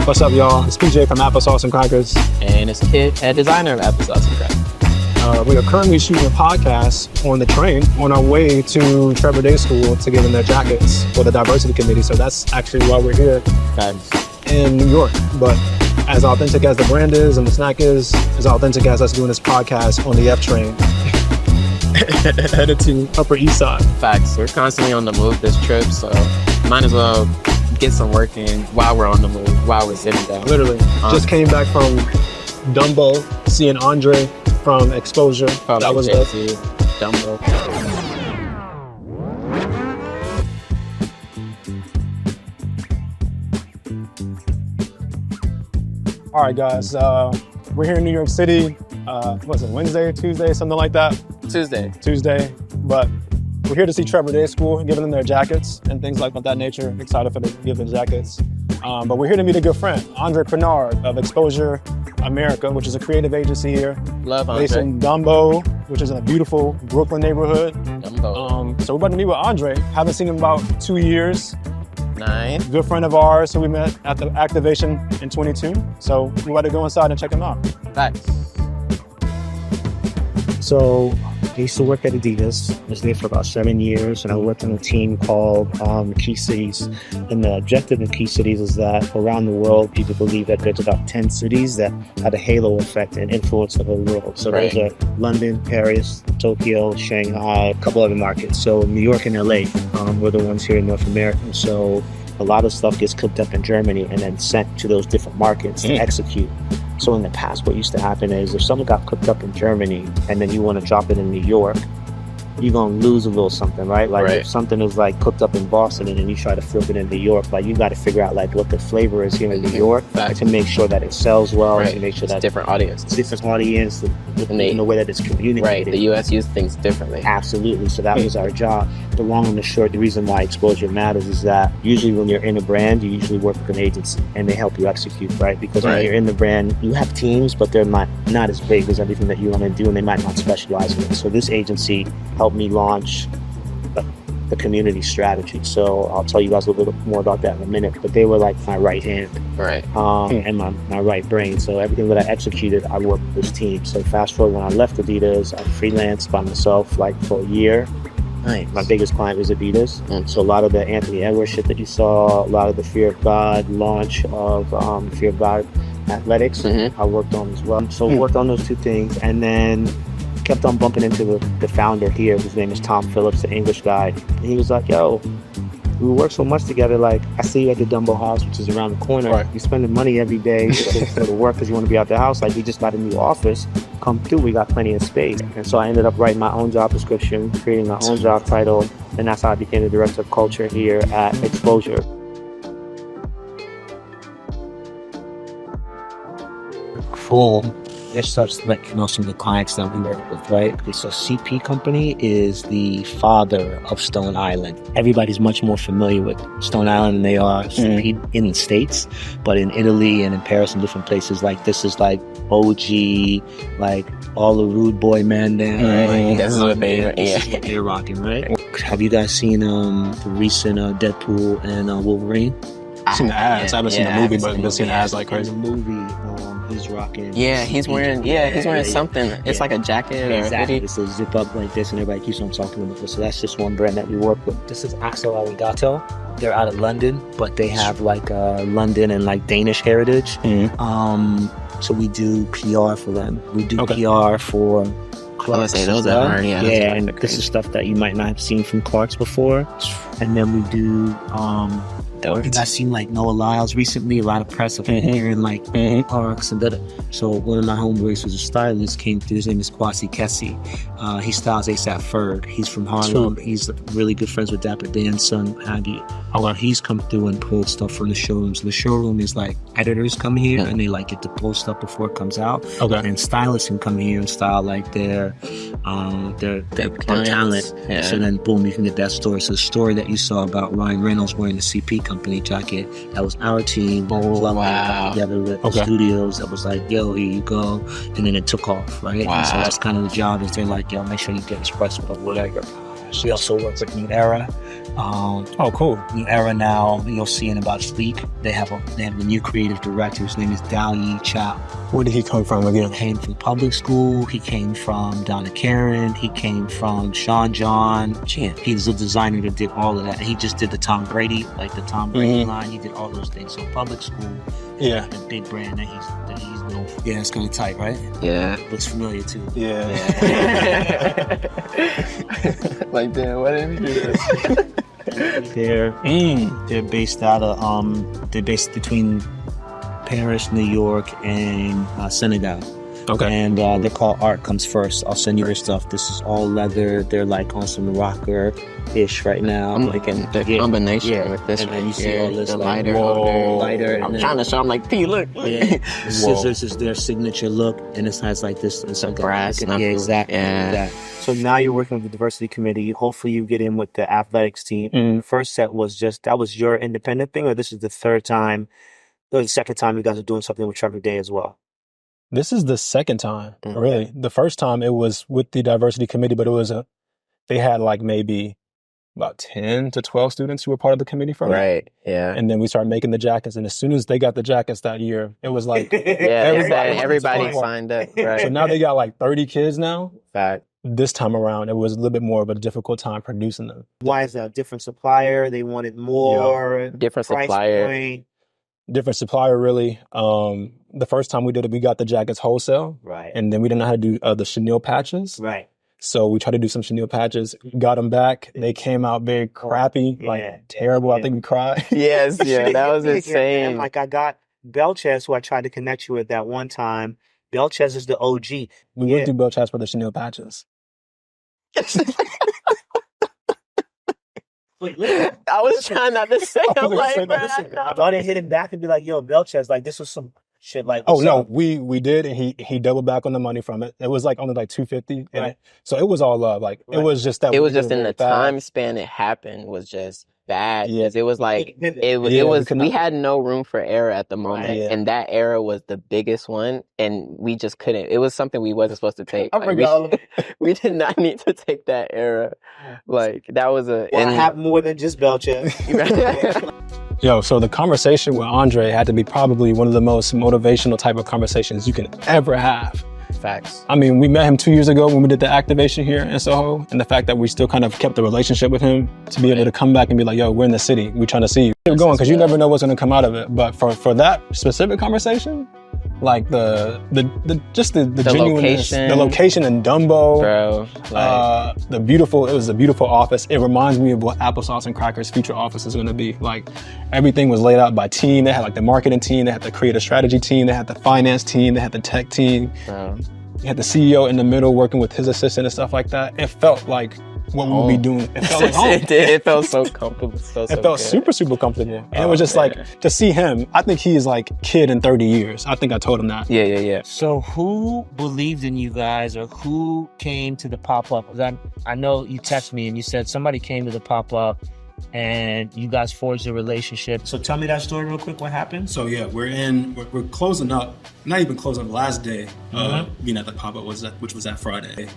What's up, y'all? It's PJ from Applesauce and Crackers. And it's Kid, head designer of Applesauce and Crackers. We are currently shooting a podcast on the train on our way to Trevor Day School to give them their jackets for the diversity committee. So that's actually why we're here in New York. But as authentic as the brand is and the snack is, as authentic as us doing this podcast on the F train. Headed to Upper East Side. Facts. We're constantly on the move this trip, so might as well get some work in while we're on the move, while we're sitting down. Literally. Just came back from Dumbo, seeing Andre from Exposure. That was dope. Dumbo. All right, guys. We're here in New York City. What's it, Wednesday, Tuesday, something like that? Tuesday. But we're here to see Trevor Day School, giving them their jackets and things like that nature. Excited for them to give them jackets. But we're here to meet a good friend, Andre Crenard of Exposure America, which is a creative agency here. Love Andre. Based in Dumbo, which is in a beautiful Brooklyn neighborhood. Dumbo. So we're about to meet with Andre. Haven't seen him in about 2 years. Nice. Good friend of ours who we met at the activation in 22. So we're about to go inside and check him out. Facts. So I used to work at Adidas. I was there for about 7 years, and I worked on a team called Key Cities. And the objective in Key Cities is that around the world, people believe that there's about 10 cities that had a halo effect and influence the whole world. So those are London, Paris, Tokyo, Shanghai, a couple other markets. So New York and LA were the ones here in North America. So a lot of stuff gets cooked up in Germany and then sent to those different markets to execute. So in the past, what used to happen is if something got cooked up in Germany and then you want to drop it in New York, you're going to lose a little something, right? Like if something is like cooked up in Boston and then you try to flip it in New York, like you got to figure out like what the flavor is here in New York to make sure that it sells well, to make sure that different audience, in the way that it's communicated. Right, the US uses things differently. Absolutely. So that was our job. The long and the short, the reason why exposure matters is that usually when you're in a brand, you usually work with an agency and they help you execute, right? Because when you're in the brand, you have teams, but they're not as big as everything that you want to do, and they might not specialize in it. So this agency helped me launch the community strategy. So I'll tell you guys a little bit more about that in a minute, but they were like my right hand and my right brain. So everything that I executed, I worked with this team. So fast forward, when I left Adidas, I freelanced by myself like for a year. Nice. My biggest client was Adidas. So a lot of the Anthony Edwards shit that you saw, a lot of the Fear of God launch of Fear of God Athletics, I worked on as well. So worked on those two things, and then kept on bumping into the founder here. His name is Tom Phillips, the English guy. And he was like, yo, we work so much together. Like, I see you at the Dumbo house, which is around the corner. You're spending money every day to go to work because you want to be out the house. Like, we just got a new office. Come through, we got plenty of space. And so I ended up writing my own job description, creating my own job title, and that's how I became the director of culture here at Exposure. Cool. There's such like some of the clients that we work with, right? So CP Company is the father of Stone Island. Everybody's much more familiar with Stone Island than they are CP in the States, but in Italy and in Paris and different places, like this is like OG, like all the rude boy men there. Right? This is what they're rocking, right? Have you guys seen the recent Deadpool and Wolverine? I've seen the ads. I haven't seen the movie, but I've been seeing the ads like crazy. In the movie, he's rocking. He's wearing something. It's like a jacket or a hoodie. It's a zip up like this, and everybody keeps on talking about this. So that's just one brand that we work with. This is Axel Arigato. They're out of London, but they have like London and like Danish heritage. So we do PR for them. We do PR for Clarks. Those are hard, and this is stuff that you might not have seen from Clarks before. And then we do I've seen like Noah Lyles recently, a lot of press of him hearing like Clarks and that. So one of my homeboys who's a stylist came through. His name is Kwasi Kessie. He styles ASAP Ferg. He's from Harlem. He's really good friends with Dapper Dan's son, Aggie. He's come through and pulled stuff from the showroom. So the showroom is like editors come here and they like get to pull stuff before it comes out. And stylists can come here and style like their talent. So then boom, you can get that story. So the story that you saw about Ryan Reynolds wearing the CP Company jacket, that was our team. Together with the studios. That was like, yo, here you go. And then it took off, right? And so that's kind of the job, is they're like, yo, make sure you get expressive of whatever. We also work with New Era. Oh, cool. New Era now, you'll see in about a week, they have a new creative director. His name is Dao Yi Chow. Where did he come from again? He came from public school. He came from Donna Karen. He came from Sean John. He's a designer that did all of that. He just did the Tom Brady, like the Tom Brady line. He did all those things. So public school, the big brand that he's known for. Yeah, it's kind of tight, right? Yeah. Looks familiar too. Yeah. Like, damn, why didn't he do this? They're based out of they're based between Paris, New York, and Senegal. Okay. And they're called Art Comes First. I'll send you their stuff. This is all leather. They're like on some rocker-ish right now. I'm liking the combination with this and one. then you see all this the like, lighter. I'm trying to show. I'm like, P, look. Yeah. Scissors is their signature look, and it has like this. It's like brass. Yeah, exactly. Yeah. So now you're working with the diversity committee. Hopefully you get in with the athletics team. The first set was that was your independent thing, or this is the third time, or the second time you guys are doing something with Trevor Day as well? This is the second time, really. The first time it was with the diversity committee, but it was they had like maybe about 10 to 12 students who were part of the committee from it. Right, yeah. And then we started making the jackets, and as soon as they got the jackets that year, it was like everybody signed up. Right. So now they got like 30 kids now. Fact. This time around, it was a little bit more of a difficult time producing them. Why is that? Different supplier? They wanted more? Different price supplier. Point? Different supplier, really. The first time we did it, we got the jackets wholesale. Right. And then we didn't know how to do the chenille patches. Right. So we tried to do some chenille patches, got them back. They came out very crappy, like terrible. I think we cried. Yes, that was insane. And like I got Belchez, who I tried to connect you with that one time. Belchez is the OG. We went through Belchez for the chenille patches. Wait, listen. I was trying not to say. I'm like, I didn't hit him back and be like, "Yo, Belchez, like this was some shit." Like, oh no, we did, and he doubled back on the money from it. It was like only like $250, right? So it was all love. Like it was just that. It was just in the time span it happened was just bad. Because it was like it was. We had no room for error at the moment, and that error was the biggest one, and we just couldn't. It was something we wasn't supposed to take. We did not need to take that error. Like that was a. Well, it happened more than just Belchez. Yo, so the conversation with Andre had to be probably one of the most motivational type of conversations you can ever have. Facts. I mean, we met him 2 years ago when we did the activation here in Soho, and the fact that we still kind of kept the relationship with him to be able to come back and be like, yo, we're in the city, we're trying to see you. Keep going, because you never know what's going to come out of it. But for that specific conversation, like the genuineness, the location in Dumbo, bro, like, it was a beautiful office. It reminds me of what Applesauce and Crackers' future office is going to be. Like everything was laid out by team. They had like the marketing team, they had the creative strategy team, they had the finance team, they had the tech team. Bro. You had the CEO in the middle working with his assistant and stuff like that. It felt like what we would be doing. It felt like home. It did. It felt so comfortable. It felt super, super comfortable. And it was just like, to see him, I think he is like kid in 30 years. I think I told him that. Yeah. So who believed in you guys, or who came to the pop-up? I know you texted me and you said somebody came to the pop-up and you guys forged a relationship. So tell me that story real quick. What happened? So yeah, we're closing up. Not even closing up. Last day being at the pop-up which was that Friday.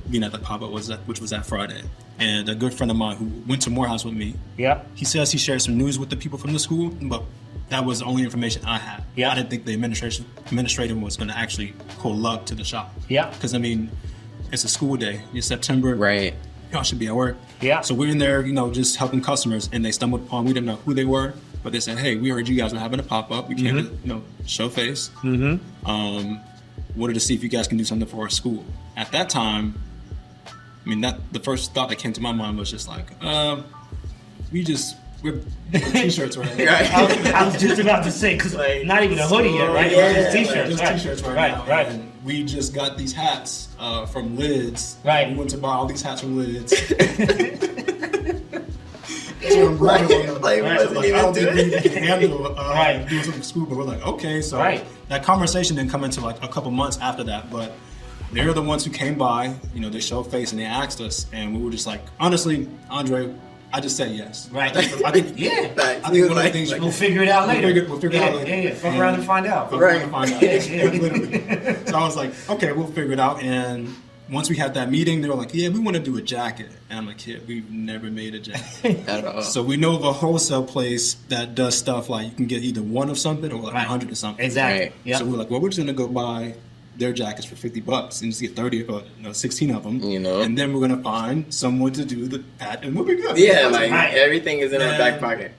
Being at the pop-up which was that Friday. And a good friend of mine who went to Morehouse with me. Yeah. He says he shared some news with the people from the school, but that was the only information I had. Yeah. I didn't think the administrator was going to actually pull up to the shop. Yeah. Because I mean, it's a school day. It's September. Right. Y'all should be at work. Yeah. So we're in there, just helping customers, and they stumbled upon, we didn't know who they were, but they said, hey, we heard you guys were having a pop-up. We came to, show face. Wanted to see if you guys can do something for our school. At that time, I mean, the first thought that came to my mind was just like, we're t-shirts right now. I was just about to say, because not even a hoodie yet, right? Yeah, just t-shirts. Just t-shirts right now. Right. And we just got these hats from Lids. Right. We went to buy all these hats from Lids. I don't think we can handle doing something for school, but we're like, okay. So that conversation didn't come into like a couple months after that, but they're the ones who came by, they showed face and they asked us, and we were just like, honestly, Andre, I just said yes. Right. I think one of the things we'll figure it out later. We'll figure it out later. Yeah. Fuck around and find out. Literally. So I was like, okay, we'll figure it out. And once we had that meeting, they were like, yeah, we want to do a jacket. And I'm like, yeah, we've never made a jacket. At all. So we know of a wholesale place that does stuff like you can get either one of something or like 100 of something. Exactly. Right. Yep. So we're like, well, we're just gonna go buy their jackets for $50 and just get 30 or 16 of them, and then we're gonna find someone to do the patch, and we'll be good. Yeah, like everything is in our back pocket.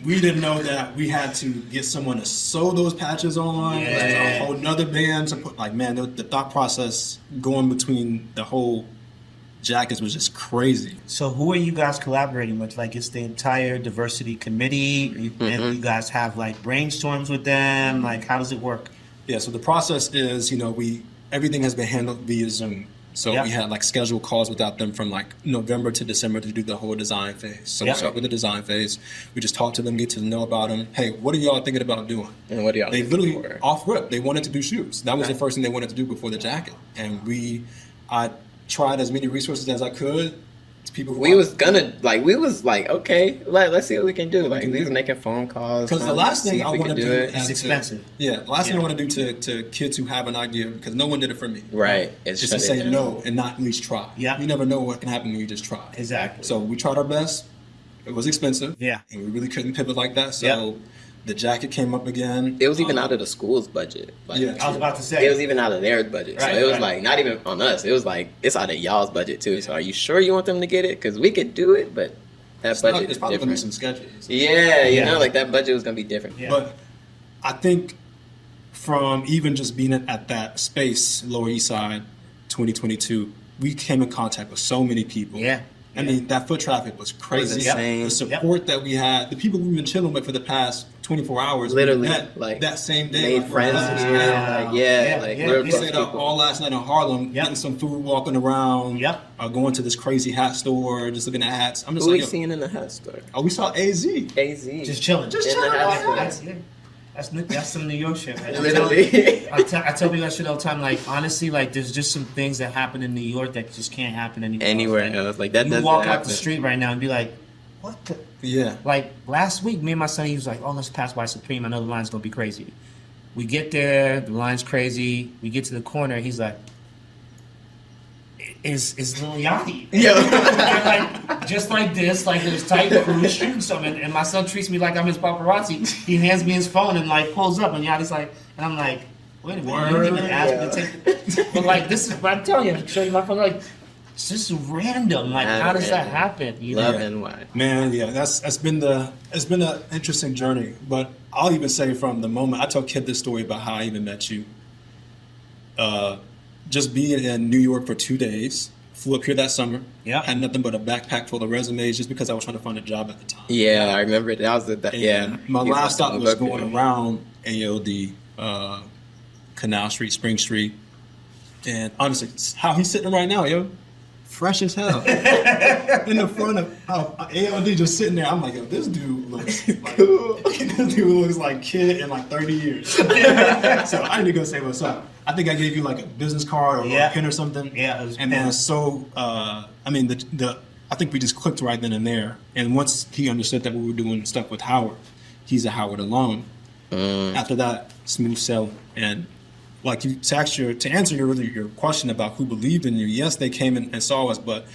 We didn't know that we had to get someone to sew those patches on. Like a whole nother band to put. Like, man, the thought process going between the whole jackets was just crazy. So who are you guys collaborating with? Like, it's the entire diversity committee, and you guys have like brainstorms with them. Like, how does it work? Yeah, so the process is, everything has been handled via Zoom. So we had like scheduled calls without them from like November to December to do the whole design phase. So we start with the design phase. We just talk to them, get to know about them. Hey, what are y'all thinking about doing? And what do y'all They literally off rip. They wanted to do shoes. That was the first thing they wanted to do before the jacket. And I tried as many resources as I could. People we was like, okay, let's see what we can do. Like, we was making phone calls. Because the last thing I want to do is expensive. The last thing I want to do to kids who have an idea, because no one did it for me. Right. It's just to say no and not at least try. Yeah. You never know what can happen when you just try. Exactly. So we tried our best. It was expensive. Yeah. And we really couldn't pivot like that. So the jacket came up again. It was even out of the school's budget. Like, I was about to say. It was even out of their budget. So it was like, not even on us. It was like, it's out of y'all's budget too. So are you sure you want them to get it? Because we could do it, but that budget is probably different. going to be some sketches. Yeah, like that budget was going to be different. Yeah. But I think from even just being at that space, Lower East Side, 2022, we came in contact with so many people. Yeah. I mean, that foot traffic was crazy. insane. The support that we had, the people we've been chilling with for the past 24 hours, Literally, we met like that same day. made friends here. We stayed up all last night in Harlem, getting some food, walking around, going to this crazy hat store, just looking at hats. I'm just Who like, we seeing in the hat store? Oh, we saw AZ. Just chilling. In the hat store. That's some New York shit, man. Literally. I tell people that shit all the time. Like, honestly, like, there's just some things that happen in New York that just can't happen anywhere else. Like, that you doesn't walk happen. out the street right now and be like, what the? Yeah. Like, last week, me and my son, he was like, oh, let's pass by Supreme. I know the line's going to be crazy. We get there, the line's crazy. We get to the corner, he's like, is Lil Yachty. Yeah. Like, just like this, like there's tight crew shooting something, and my son treats me like I'm his paparazzi. He hands me his phone and like pulls up, and Yachty's like, and I'm like, wait a minute, you didn't even ask me to take. But like, this is what I'm telling you. I'm showing you my phone. Like, it's just random. Like, how does that happen? You Love know? NY. Man, it's been an interesting journey. But I'll even say from the moment I tell Kid this story about how I even met you. Just being in New York for 2 days, flew up here that summer. Yeah. Had nothing but a backpack full of resumes just because I was trying to find a job at the time. Yeah, I remember that was My last stop was going around ALD, Canal Street, Spring Street. And honestly, how he's sitting right now, yo. Fresh as hell. In the front of ALD just sitting there. I'm like, yo, this dude looks like cool. This dude looks like Kid in like 30 years. So I need to go say what's up. I think I gave you like a business card or a pin or something. Yeah, it was and then so I mean I think we just clicked right then and there. And once he understood that we were doing stuff with Howard, he's a Howard alone. After that, smooth sailing. And like to answer your question about who believed in you, yes, they came and saw us, but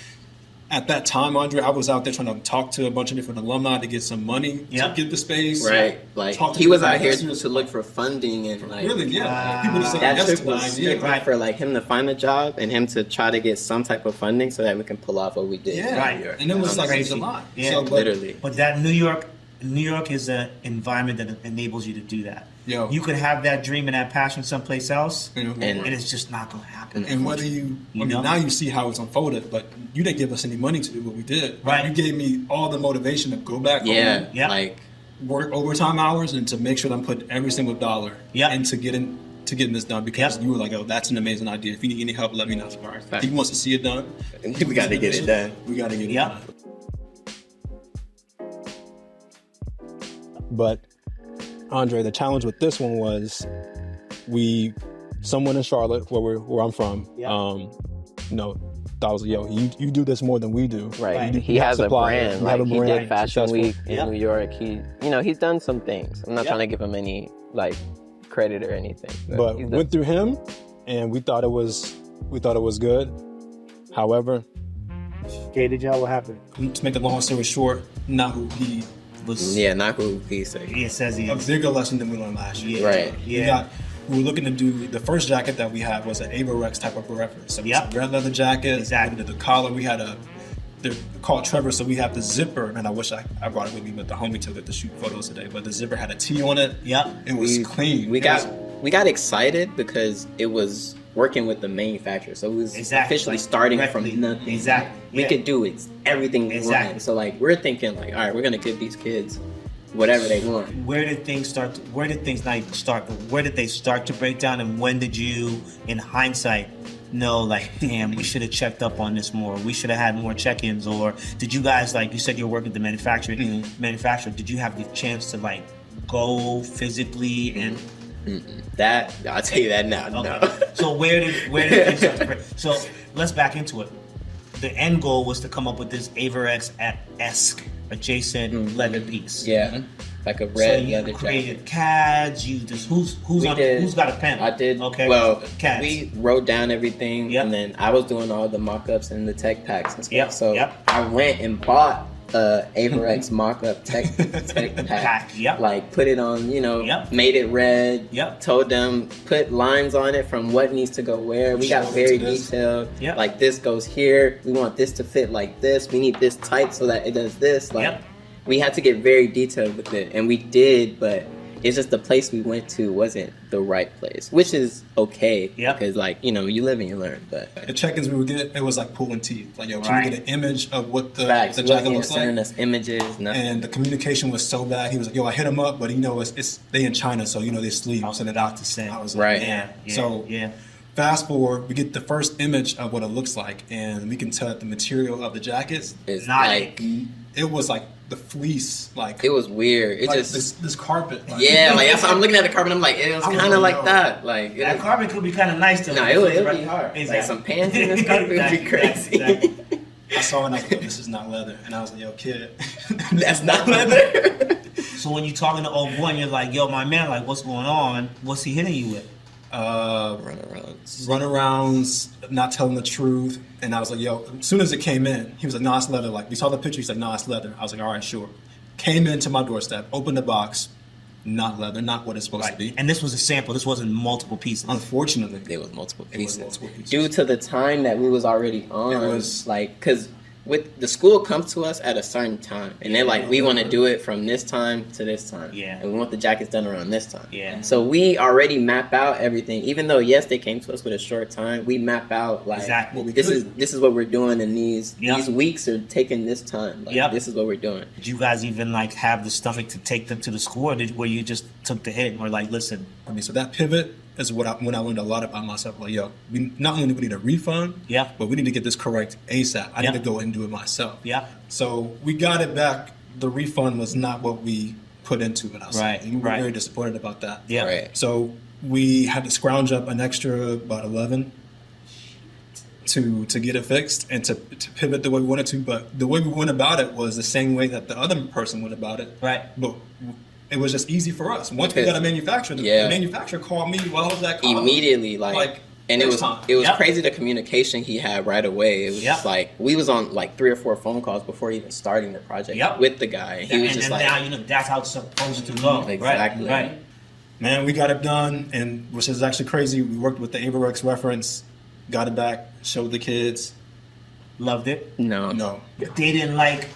at that time, Andre, I was out there trying to talk to a bunch of different alumni to get some money to get the space. Right, like he was out here to look for funding and like really, people to say that yes trip to the was idea. strictly for like him to find a job and him to try to get some type of funding so that we can pull off what we did. Yeah, Right. And it was like Crazy. a lot. Yeah. So, Literally. But that New York is an environment that enables you to do that. Yo. You could have that dream and that passion someplace else, and and it's just not going to happen. And whether now you see how it's unfolded, but you didn't give us any money to do what we did. Right. You gave me all the motivation to go back home, like work overtime hours, and to make sure that I'm putting every single dollar into getting this done because you were like, oh, that's an amazing idea. If you need any help, let me know. If he wants to see it done, we got to get it done. We got to get it done. But Andre, the challenge with this one was someone in Charlotte, where I'm from, thought, yo, you do this more than we do. Right. You He has a brand. Like, he did Fashion successful. Week in New York. He's done some things. I'm not trying to give him any like credit or anything. But went through him, and we thought it was good. However, Okay, did y'all what happened? to make the long story short, not who he was. Yeah, not who he said. He says he A is. bigger lesson than we learned last year. Right. Yeah. We were looking to do the first jacket that we had was an Averex type of reference. So Yep. it's a red leather jacket. Exactly. The collar we had they're called Trevor, so we have the zipper, and I wish I brought it with me, but the homie took it to shoot photos today. But the zipper had a T on it. Yep. It was clean. We got excited because it was working with the manufacturer, so it was officially starting directly from nothing. Exactly. We could do it, everything we wanted. So like we're thinking like, all right, we're gonna give these kids whatever they want. Where did things start? Where did things not even start? But where did they start to break down? And when did you, in hindsight, know like, damn, we should have checked up on this more? We should have had more check-ins. Or did you guys, like you said, you're working with the manufacturer? Did you have the chance to like go physically and? That I'll tell you that now. Okay. No. So where did things start to break? So let's back into it. The end goal was to come up with this Averex-esque adjacent leather piece. Yeah, like a red so leather you created jacket. CADs. You just who's got a pen? I did. Okay. Well, CADs. we wrote down everything, and then I was doing all the mock-ups and the tech packs and stuff. So I went and bought Averex mock-up tech pack. Yep. Like put it on, made it red. Yep. Told them put lines on it from what needs to go where. We got very detailed. Yep. Like this goes here. We want this to fit like this. We need this tight so that it does this. Like we had to get very detailed with it, and we did, but it's just the place we went to wasn't the right place, which is okay. Because like, you live and you learn. But the check-ins we would get, it was like pulling teeth. Like, yo, can we get an image of what the jacket looks like? Sending us images, nothing. And the communication was so bad. He was like, yo, I hit him up, but it's they in China, so they sleep. I'll send it out to send. I was like, right. Fast forward, we get the first image of what it looks like, and we can tell that the material of the jackets is like, it was like the fleece, like it was weird. It like just this carpet. Like, like that's I'm looking at the carpet. I'm like, it was kind of like that. Like that carpet could be kind of nice to. No, it would be hard. Exactly. Like some pants in this carpet would be crazy. I saw it and I was like, this is not leather, and I was like, yo, kid, that's not leather. So when you're talking to old boy, and you're like, yo, my man, like, what's going on? What's he hitting you with? Runarounds, not telling the truth. And I was like, yo, as soon as it came in, he was like, nah, it's leather. Like, we saw the picture, he's like, nah, it's leather. I was like, all right, sure. Came into my doorstep, opened the box, not leather, not what it's supposed to be. And this was a sample, this wasn't multiple pieces. Unfortunately. There was multiple pieces. Due to the time that we was already on. It was like, because with the school comes to us at a certain time, and they're like, we want to do it from this time to this time, and we want the jackets done around this time. So we already map out everything, even though yes, they came to us with a short time. We map out like this is what we're doing, and these weeks are taking this time. Like, this is what we're doing. Did you guys even like have the stomach to take them to the school, or where you just took the hit and were like, listen? I mean, so that pivot is when I learned a lot about myself. Like, yo, we not only do we need a refund, but we need to get this correct ASAP. I need to go and do it myself. So we got it back. The refund was not what we put into it. And we were very disappointed about that. So we had to scrounge up an extra about 11 to get it fixed and to pivot the way we wanted to. But the way we went about it was the same way that the other person went about it. But it was just easy for us. Once we got a manufacturer, the manufacturer called me while I was at college. Immediately, and it was crazy the communication he had right away. It was just like we was on like 3 or 4 phone calls before even starting the project with the guy. He was just like, now that's how it's supposed to go. Exactly. Right. Man, we got it done, and which is actually crazy. We worked with the Averex reference, got it back, showed the kids. Loved it? No. They didn't like.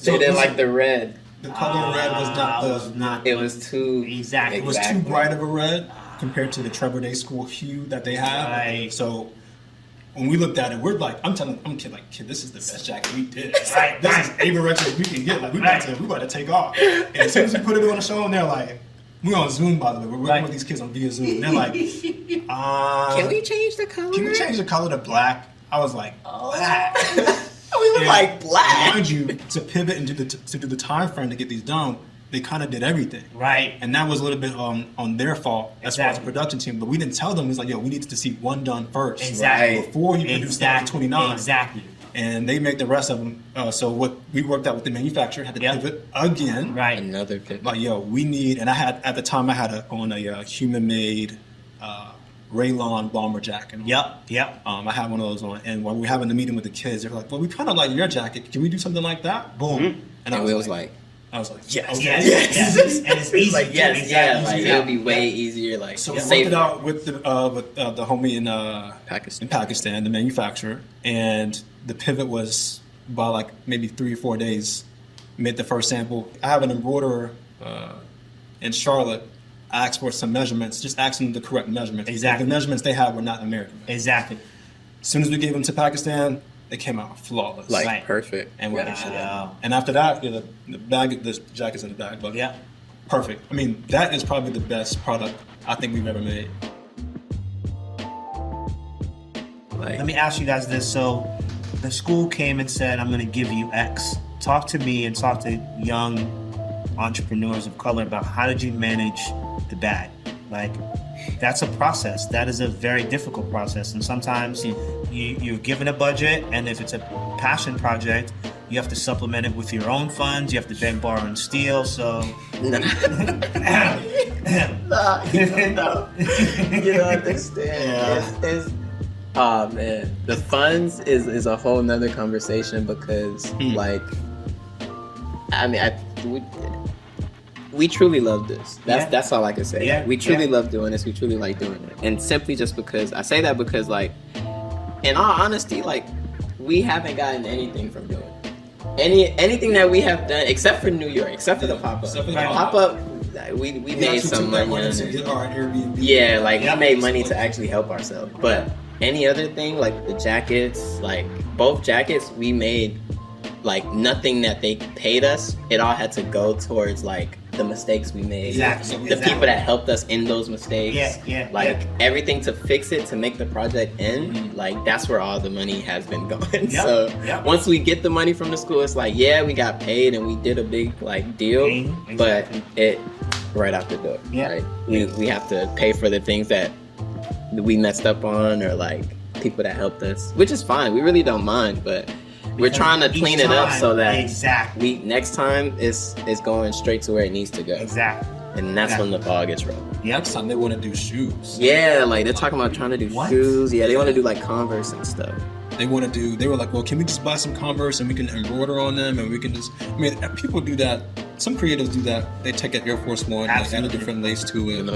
They didn't like the red. The color red was not. It was too exactly. It was too bright of a red compared to the Trevor Day School hue that they have. So when we looked at it, we're like, I'm kid, this is the best jacket we did. This is Averex we can get. Like we about to take off. And as soon as we put it on the show, and they're like, we're on Zoom, by the way. We're working with these kids on via Zoom. They're like, can we change the color? Can we change the color to black? I was like, black. We were like black. Mind you, to pivot and to do the time frame to get these done, they kind of did everything. And that was a little bit on their fault as far as the production team. But we didn't tell them. It was like, yo, we needed to see one done first. Before you produce that 29. And they make the rest of them. So what we worked out with the manufacturer, had to pivot again. Another pivot. Like, yo, we need, and I had, at the time, I had on a human-made Raylon bomber jacket. Yep. I had one of those on, and when we were having the meeting with the kids, they were like, "Well, we kind of like your jacket. Can we do something like that?" Boom. And I was like, yes. And it's easy. Like, yes, like it'll be way easier. Like, so we worked it out with the homie in Pakistan, the manufacturer, and the pivot was by like maybe 3 or 4 days. Made the first sample. I have an embroiderer in Charlotte. I asked for some measurements, just asking the correct measurements. Exactly. The measurements they had were not American. Exactly. As soon as we gave them to Pakistan, they came out flawless. like perfect. And and after that, the jacket's in the bag, but perfect. I mean, that is probably the best product I think we've ever made. Like, let me ask you guys this. So the school came and said, I'm going to give you X. Talk to me and talk to young entrepreneurs of color about how did you manage the bag? Like, that's a process. That is a very difficult process. And sometimes you're given a budget, and if it's a passion project, you have to supplement it with your own funds. You have to beg, borrow, and steal. So, You don't understand. It's oh man, the funds is a whole nother conversation because like, I mean, we truly love this. That's all I can say. Yeah. We truly love doing this. We truly like doing it. And simply just because I say that because like, in all honesty, like we haven't gotten anything from doing it. Anything that we have done except for New York, except for the pop-up. We made some money on it. Yeah, like we made money to actually help ourselves. But any other thing, like the jackets, like both jackets, we made like nothing that they paid us. It all had to go towards like the mistakes we made. Exactly. The people that helped us in those mistakes. Yeah. Everything to fix it, to make the project end. Like that's where all the money has been going. So once we get the money from the school, it's like, we got paid and we did a big like deal, but it right out the door. Right? We have to pay for the things that we messed up on, or like people that helped us, which is fine. We really don't mind, but we're trying to clean it up so that we next time is going straight to where it needs to go. Exactly. And that's when the ball gets rolling. Next time they want to do shoes. Yeah, like they're talking about trying to do shoes. Yeah, they want to do like Converse and stuff. They were like, well, can we just buy some Converse and we can embroider on them and we can just, I mean, people do that. Some creators do that. They take an Air Force One, they add a different lace to it,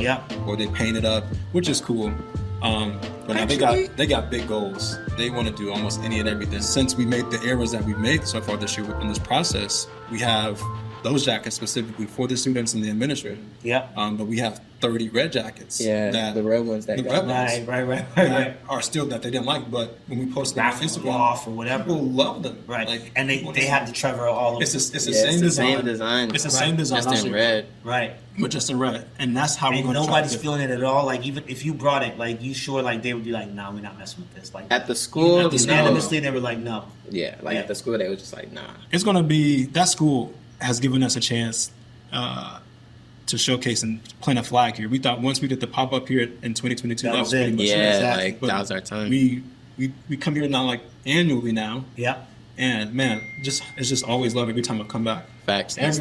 or they paint it up, which is cool. But now they got big goals. They want to do almost any and everything. Since we made the errors that we've made so far this year in this process, we have those jackets specifically for the students and the administrator. But we have 30 red jackets. Yeah, the red ones Right. Are still that they didn't like, but when we post them on Instagram off or whatever, people love them. Right. Like, and they have the Trevor all over. It's the same design. It's the same design. Just in red. Right. But just in red. And that's how we're going to nobody's feeling it at all. Like, even if you brought it, like, you sure, like, they would be like, nah, we're not messing with this. Like, at the school, unanimously, they were like, no. Yeah, like at the school, they were just like, nah. It's going to be, that school has given us a chance to showcase and plant a flag here. We thought once we did the pop-up here in 2022, that was pretty much it. Yeah, like, that was our time. We come here now, like, annually now. Yeah. And, man, it's just always love every time I come back. Facts. It's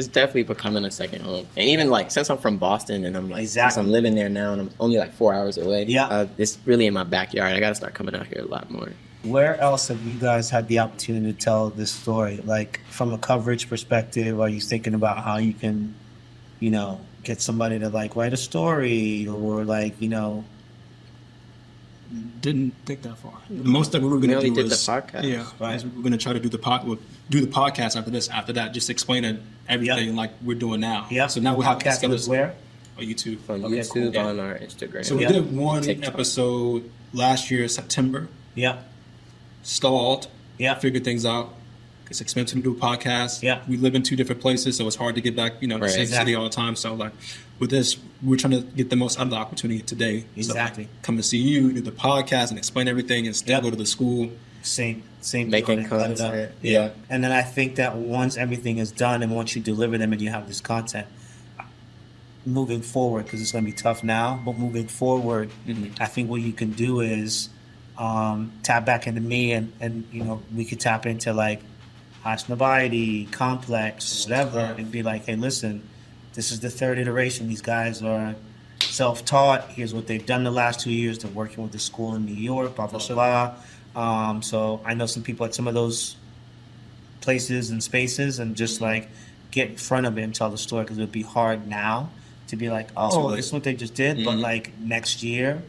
definitely becoming a second home. And even, like, since I'm from Boston and I'm, like, since I'm living there now and I'm only, like, 4 hours away, it's really in my backyard. I got to start coming out here a lot more. Where else have you guys had the opportunity to tell this story? Like, from a coverage perspective, are you thinking about how you can, get somebody to, like, write a story or, like, Didn't think that far. The most that we were going to do was the podcast. Yeah, right. We're going to try to do the podcast after this. After that, just explaining everything like we're doing now. Yeah. So now we have to podcast where? On YouTube. On YouTube, on our Instagram. So we did one episode last year, September. Yeah. Stalled. Yeah. Figured things out. It's expensive to do a podcast. Yeah. We live in two different places, so it's hard to get back, to the same city all the time. So like with this, we're trying to get the most out of the opportunity today. Exactly. So, come to see you, do the podcast and explain everything and still go to the school. Same making content. Yeah. And then I think that once everything is done and once you deliver them and you have this content, moving forward, because it's going to be tough now, but moving forward, I think what you can do is tap back into me and we could tap into like Hasnabayati, Complex, whatever, and be like, hey, listen, this is the third iteration. These guys are self-taught. Here's what they've done the last 2 years. They're working with the school in New York, blah, blah, blah. So I know some people at some of those places and spaces, and just like get in front of it and tell the story, because it would be hard now to be like, oh, this is what they just did. But like next year,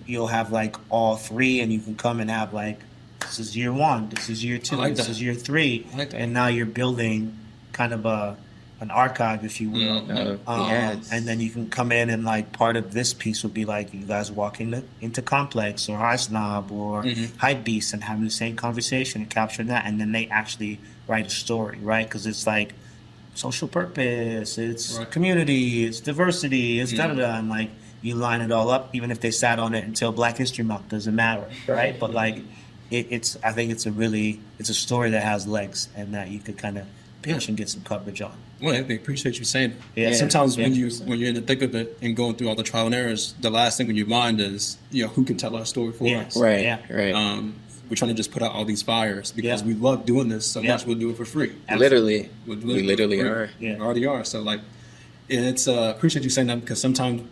you'll have like all three, and you can come and have like, this is year one, this is year two, this is year three. And now you're building kind of an archive, if you will. And then you can come in and like part of this piece would be like you guys walking into Complex or High Snob or Hype Beast and having the same conversation and capturing that, and then they actually write a story, right? Because it's like social purpose, it's community, it's diversity, it's da-da-da, and like you line it all up, even if they sat on it until Black History Month, doesn't matter, right? But like it's I think it's a story that has legs and that you could kind of pitch and get some coverage on. Well, I appreciate you saying it. Yeah. Sometimes when you're in the thick of it and going through all the trial and errors, the last thing on your mind is, who can tell our story for us? Right. We're trying to just put out all these fires because we love doing this so much. We'll do it for free. Literally. We literally are. We already are. So like, it's appreciate you saying that, because sometimes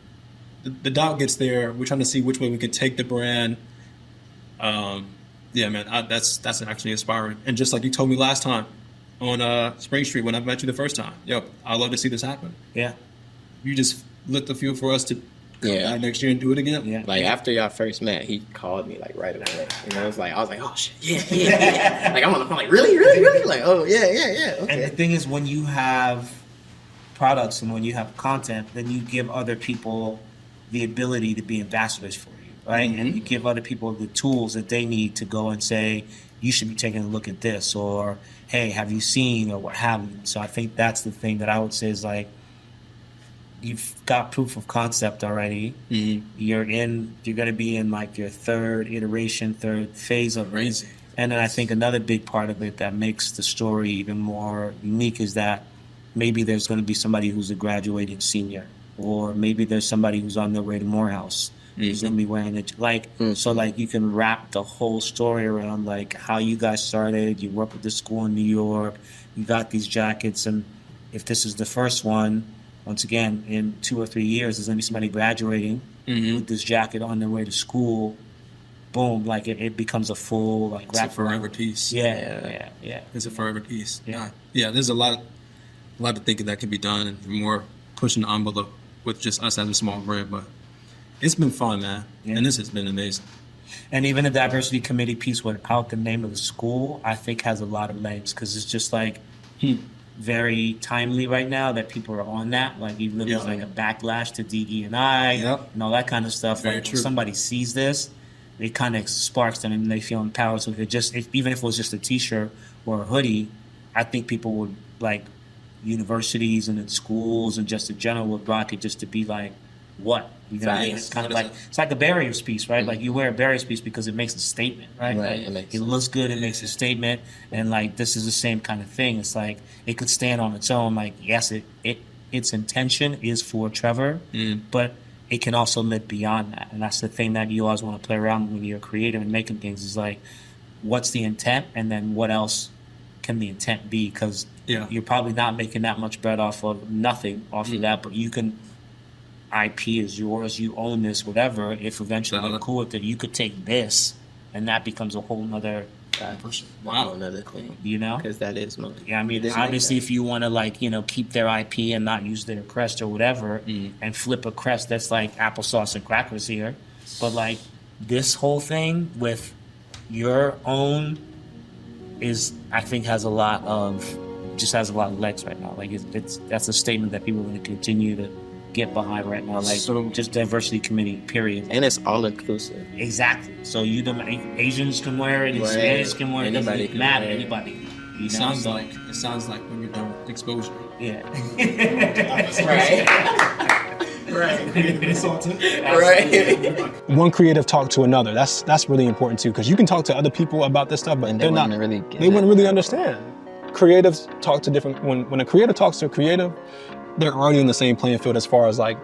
the doubt gets there. We're trying to see which way we can take the brand. Yeah, man, that's actually inspiring. And just like you told me last time on Spring Street when I met you the first time, I'd love to see this happen. Yeah. You just lit the fuel for us to come back next year and do it again. Yeah. Like after y'all first met, he called me like right away. I was like, oh shit, yeah. Like I'm on the phone, like really, like oh yeah. Okay. And the thing is, when you have products and when you have content, then you give other people the ability to be ambassadors for you, right? And you give other people the tools that they need to go and say, you should be taking a look at this, or hey, have you seen, or what have you. So I think that's the thing that I would say is like, you've got proof of concept already. You're going to be in like your third iteration, third phase of it. And then I think another big part of it that makes the story even more unique is that maybe there's going to be somebody who's a graduating senior, or maybe there's somebody who's on their way to Morehouse who's going to be wearing it. Like, so like you can wrap the whole story around like how you guys started, you work with the school in New York, you got these jackets, and if this is the first one, once again, in 2 or 3 years, there's going to be somebody graduating with this jacket on their way to school. Boom, like it becomes a full like it's a forever piece. Yeah. It's a forever piece. Yeah. There's a lot of thinking that can be done, and more pushing the envelope with just us as a small brand. But it's been fun, man, and this has been amazing. And even the diversity committee piece without the name of the school, I think has a lot of legs, because it's just like very timely right now that people are on that. Like even if there's like a backlash to DE&I and all that kind of stuff. Very like true. When somebody sees this, it kind of sparks them and they feel empowered. So even if it was just a T-shirt or a hoodie, I think people would like universities and in schools and just in general would rock it just to be like, what? You know what I mean? It's kind of like, it's like a barriers piece, right? Like you wear a barriers piece because it makes a statement, right? Like, it looks good, it makes a statement, and like this is the same kind of thing. It's like it could stand on its own. Like yes, its intention is for Trevor, but it can also live beyond that. And that's the thing that you always want to play around when you're creative and making things, is like, what's the intent, and then what else can the intent be? Because you're probably not making that much bread off of nothing off of that, but you can. IP is yours, you own this, whatever. If eventually you're cool with it, you could take this, and that becomes a whole nother another thing. You know? Because that is money. Yeah, I mean, obviously, if you want to, like, keep their IP and not use their crest or whatever, and flip a crest that's like applesauce and crackers here, but like this whole thing with your own I think has a lot of legs right now. Like that's a statement that people are going to continue to get behind right now, like just diversity committee, period. And it's all inclusive. Exactly. So Asians can wear it, Hispanics can wear it, it doesn't matter, anybody. It sounds like when you're done with exposure. Yeah. Right. One creative talk to another. That's really important too, because you can talk to other people about this stuff, but they wouldn't really understand. Creatives talk to different. When a creative talks to a creative, they're already in the same playing field as far as like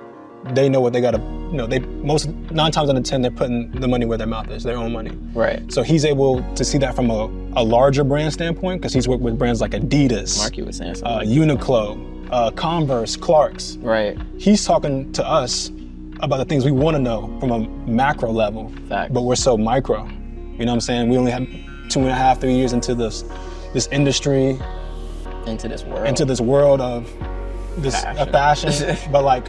they know what they gotta. They 9 times out of 10 they're putting the money where their mouth is, their own money. Right. So he's able to see that from a larger brand standpoint, because he's worked with brands like Adidas, Marky was saying something. Uniqlo, Converse, Clark's. Right. He's talking to us about the things we want to know from a macro level. Facts. But we're so micro. You know what I'm saying? We only have 2.5, 3 years into this industry, into this world of this fashion. But like,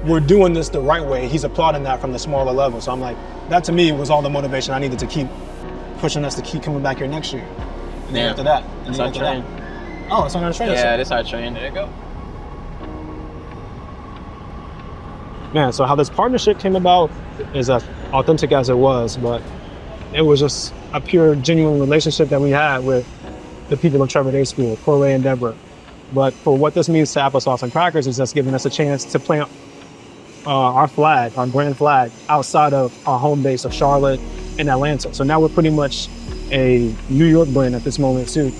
we're doing this the right way. He's applauding that from the smaller level. So I'm like, that to me was all the motivation I needed to keep pushing us to keep coming back here next year. And then after that, it's our train. Oh, it's on our train. Yeah, it's our train. There you go. Man, so how this partnership came about is as authentic as it was, but it was just a pure, genuine relationship that we had with the people of Trevor Day School, Corey and Deborah. But for what this means to Applesauce and Crackers is just giving us a chance to plant our flag, our brand flag, outside of our home base of Charlotte and Atlanta. So now we're pretty much a New York brand at this moment too.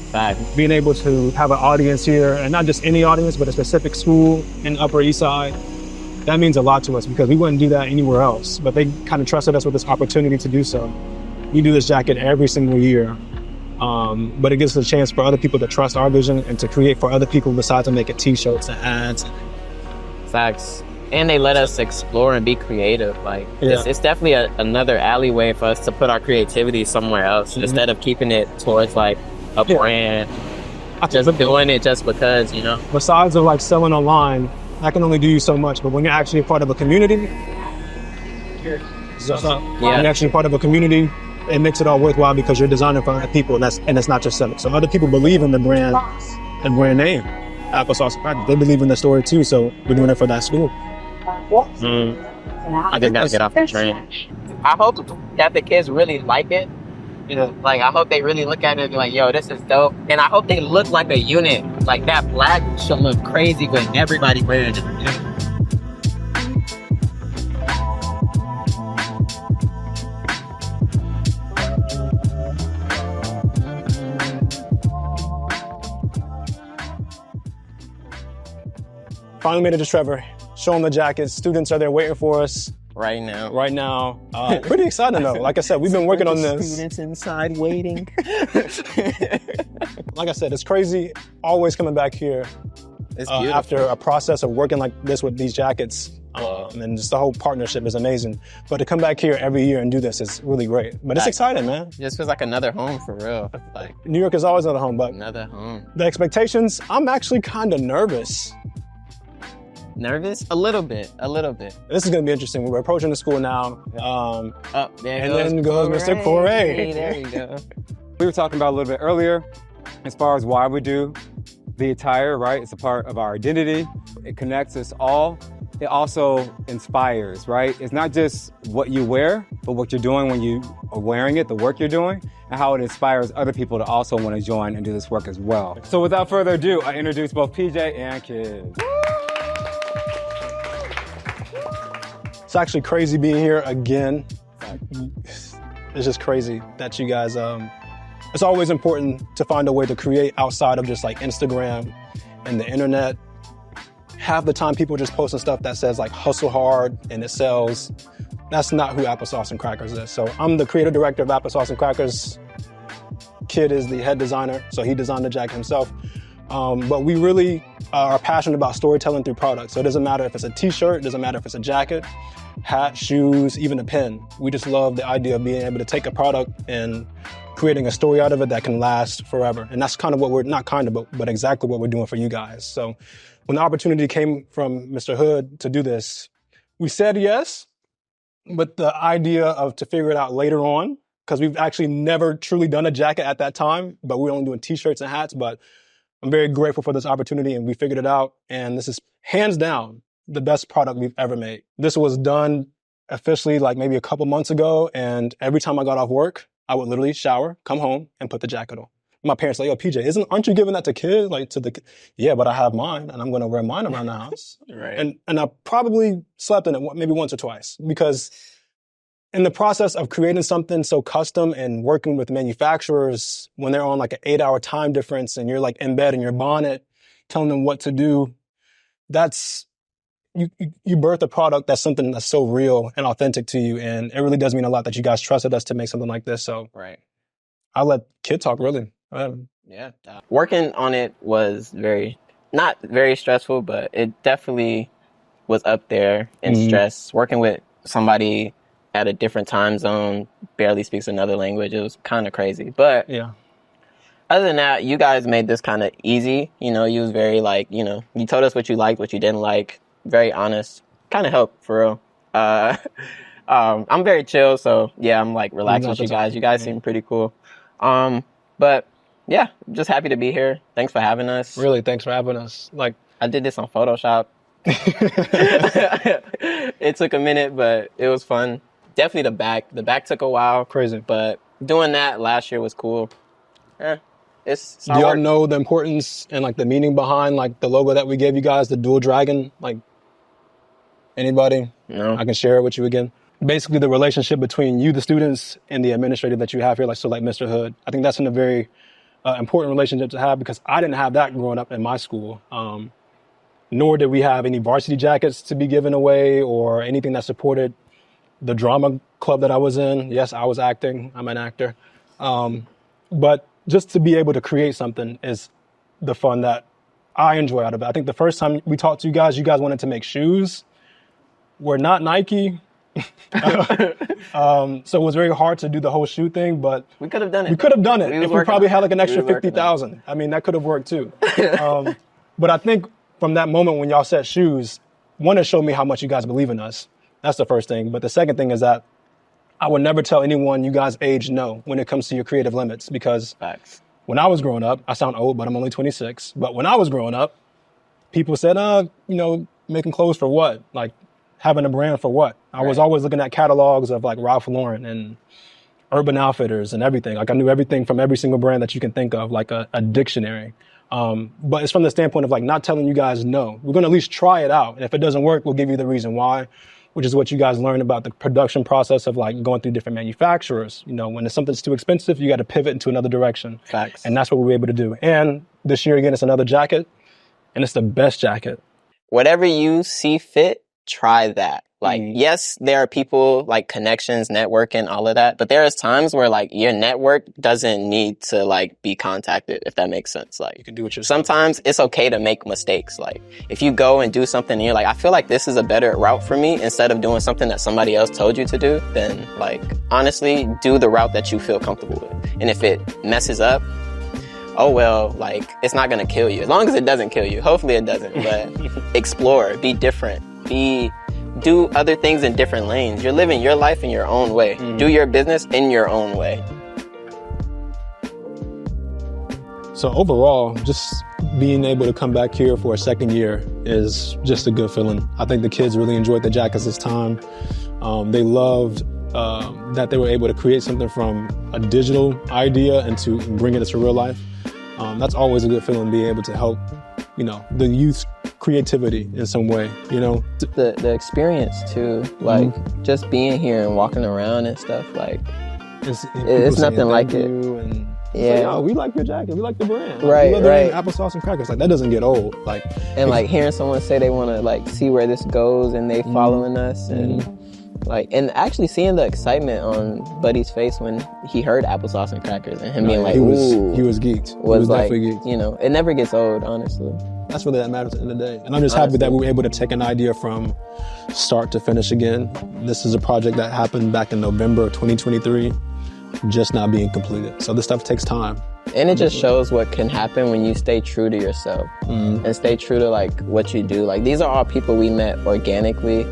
Being able to have an audience here, and not just any audience, but a specific school in Upper East Side, that means a lot to us because we wouldn't do that anywhere else. But they kind of trusted us with this opportunity to do so. We do this jacket every single year, but it gives us a chance for other people to trust our vision and to create for other people besides to make it t-shirts and ads. Facts. And they let us explore and be creative. Like, it's definitely another alleyway for us to put our creativity somewhere else instead of keeping it towards like a brand. Just doing it just because, you know. Besides of like selling online, that can only do you so much. But when you're actually a part of a community, when you're actually part of a community, it makes it all worthwhile because you're designing for other people, and it's not just selling. So other people believe in the brand and brand name, Applesauce. They believe in the story too. So we're doing it for that school. I just gotta get off the train. I hope that the kids really like it. You know, like I hope they really look at it and be like, yo, this is dope. And I hope they look like a unit. Like that flag should look crazy with everybody wearing it. Finally made it to Trevor. Showing the jackets. Students are there waiting for us. Right now. Pretty exciting though. Like I said, we've been working on this. Students inside waiting. Like I said, it's crazy always coming back here after a process of working like this with these jackets. And just the whole partnership is amazing. But to come back here every year and do this is really great. But it's exciting, man. It just feels like another home for real. Like New York is always another home, but another home. The expectations, I'm actually kind of nervous. Nervous? A little bit. This is going to be interesting. We're approaching the school now. Then goes Mr. Corey. There you go. We were talking about a little bit earlier as far as why we do the attire, right? It's a part of our identity. It connects us all. It also inspires, right? It's not just what you wear, but what you're doing when you are wearing it, the work you're doing, and how it inspires other people to also want to join and do this work as well. So without further ado, I introduce both PJ and Kids. It's actually crazy being here again. It's just crazy that you guys, it's always important to find a way to create outside of just like Instagram and the internet. Half the time people just posting stuff that says like hustle hard and it sells. That's not who Applesauce and Crackers is. So I'm the creative director of Applesauce and Crackers. Kid is the head designer, so he designed the jacket himself. But we really are passionate about storytelling through products. So it doesn't matter if it's a t-shirt, it doesn't matter if it's a jacket, hat, shoes, even a pen. We just love the idea of being able to take a product and creating a story out of it that can last forever. And that's kind of what we're, not kind of, but exactly what we're doing for you guys. So when the opportunity came from Mr. Hood to do this, we said yes, but the idea of to figure it out later on, because we've actually never truly done a jacket at that time, but we're only doing t-shirts and hats. But I'm very grateful for this opportunity and we figured it out. And this is hands down the best product we've ever made. This was done officially like maybe a couple months ago. And every time I got off work, I would literally shower, come home and put the jacket on. My parents like, yo, PJ, aren't you giving that to kids? Like yeah, but I have mine and I'm going to wear mine around the house. Right. And I probably slept in it maybe once or twice because in the process of creating something so custom and working with manufacturers when they're on like an 8-hour time difference and you're like in bed in your bonnet, telling them what to do, that's, you birth a product that's something that's so real and authentic to you. And it really does mean a lot that you guys trusted us to make something like this. So right. I'll let Kid talk really. Yeah. Working on it was not very stressful, but it definitely was up there in stress. Working with somebody at a different time zone, barely speaks another language. It was kind of crazy. But other than that, you guys made this kind of easy. You know, you was very like, you know, you told us what you liked, what you didn't like. Very honest. Kind of helped, for real. I'm very chill, so yeah, I'm like relaxed with you guys. You guys seem pretty cool. But yeah, just happy to be here. Thanks for having us. Really, thanks for having us. Like, I did this on Photoshop. It took a minute, but it was fun. Definitely the back. The back took a while. Crazy. But doing that last year was cool. It's Do y'all know the importance and like the meaning behind like the logo that we gave you guys, the dual dragon? Like, anybody? No. I can share it with you again. Basically, the relationship between you, the students, and the administrator that you have here, like Mr. Hood. I think that's a very important relationship to have, because I didn't have that growing up in my school. Nor did we have any varsity jackets to be given away or anything that supported the drama club that I was in. Yes, I was acting. I'm an actor. But just to be able to create something is the fun that I enjoy out of it. I think the first time we talked to you guys wanted to make shoes. We're not Nike. So it was very hard to do the whole shoe thing, but we could have done it. We could have done it if we probably had like an extra 50,000. I mean, that could have worked too. But I think from that moment when y'all said shoes, one, it showed me how much you guys believe in us. That's the first thing. But the second thing is that I would never tell anyone you guys' age no when it comes to your creative limits, because when I was growing up, I sound old, but I'm only 26. But when I was growing up, people said, you know, making clothes for what? Like, having a brand for what? I was always looking at catalogs of like Ralph Lauren and Urban Outfitters and everything. Like, I knew everything from every single brand that you can think of, like a dictionary. But it's from the standpoint of like not telling you guys no. We're going to at least try it out. And if it doesn't work, we'll give you the reason why, which is what you guys learned about the production process of like going through different manufacturers. You know, when something's too expensive, you got to pivot into another direction. Facts. And that's what we were able to do. And this year, again, it's another jacket, and it's the best jacket. Whatever you see fit, try that. Like, yes, there are people like connections, networking, all of that. But there is times where like your network doesn't need to like be contacted, if that makes sense. Like, you can do it yourself. Sometimes it's okay to make mistakes. Like, if you go and do something and you're like, I feel like this is a better route for me, instead of doing something that somebody else told you to do, then like, honestly, do the route that you feel comfortable with. And if it messes up, oh well, like, it's not gonna kill you. As long as it doesn't kill you. Hopefully it doesn't. But explore, be different, do other things in different lanes. You're living your life in your own way. Do your business in your own way. So overall, just being able to come back here for a second year is just a good feeling. I think the kids really enjoyed the jackets this time. They loved that they were able to create something from a digital idea and to bring it into real life. That's always a good feeling, being able to help, you know, the youth's creativity in some way, you know. The experience too, like just being here and walking around and stuff, like it's nothing like it. And yeah, like, oh, we like your jacket, we like the brand, right? We love the applesauce and crackers. Like, that doesn't get old. Like, and like hearing someone say they want to like see where this goes and they following us and. Like, and actually seeing the excitement on Buddy's face when he heard applesauce and crackers, and him being like, he was Was geeked. He was like, geeked. You know, it never gets old, honestly. That's really that matters at the end of the day. And I'm just happy that we were able to take an idea from start to finish again. This is a project that happened back in November of 2023, just not being completed. So this stuff takes time. And it just shows what can happen when you stay true to yourself and stay true to like what you do. Like, these are all people we met organically,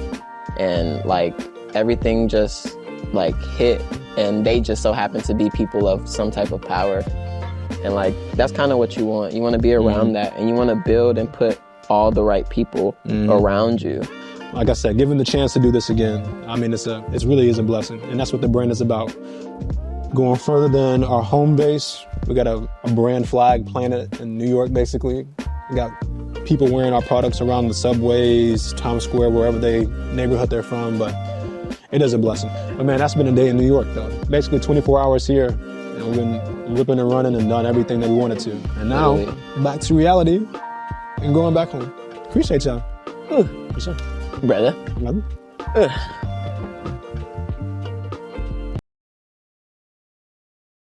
and like everything just like hit, and they just so happen to be people of some type of power. And like, that's kind of what you want. You want to be around that, and you want to build and put all the right people around you. Like I said, given the chance to do this again, I mean, it really is a blessing. And that's what the brand is about. Going further than our home base, we got a brand flag planted in New York, basically. We got people wearing our products around the subways, Times Square, wherever neighborhood they're from, but it is a blessing. But man, that's been a day in New York, though. Basically 24 hours here, and we've been ripping and running and done everything that we wanted to. And now, back to reality and going back home. Appreciate y'all. Brother.